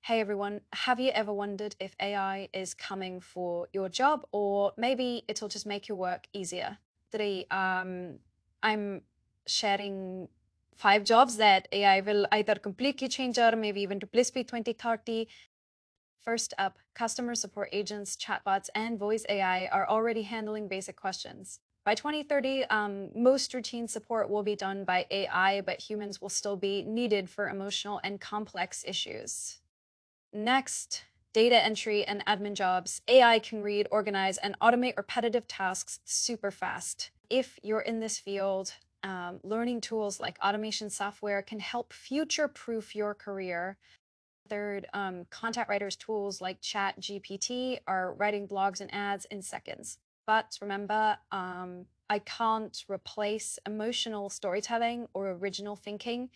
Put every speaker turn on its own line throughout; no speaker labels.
Hey everyone, have you ever wondered if AI is coming for your job or maybe it'll just make your work easier? Today, I'm sharing 5 jobs that AI will either completely change or maybe even replace by 2030. First up, customer support agents, chatbots, and voice AI are already handling basic questions. By 2030, most routine support will be done by AI, but humans will still be needed for emotional and complex issues. Next, data entry and admin jobs. AI can read, organize, and automate repetitive tasks super fast. If you're in this field, learning tools like automation software can help future-proof your career. Third, content writers tools like Chat GPT are writing blogs and ads in seconds. But remember, I can't replace emotional storytelling or original thinking.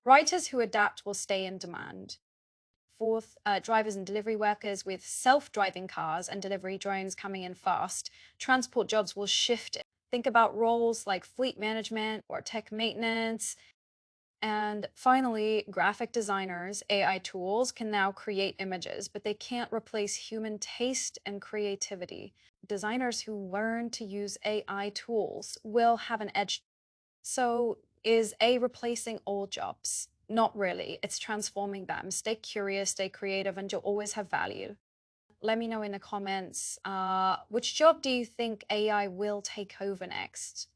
Writers who adapt will stay in demand. Fourth, drivers and delivery workers with self-driving cars and delivery drones coming in fast, transport jobs will shift. Think about roles like fleet management or tech maintenance. And finally, graphic designers, AI tools can now create images, but they can't replace human taste and creativity. Designers who learn to use AI tools will have an edge. So, is A replacing old jobs? Not really. It's transforming them. Stay curious, stay creative, and you'll always have value. Let me know in the comments which job do you think AI will take over next?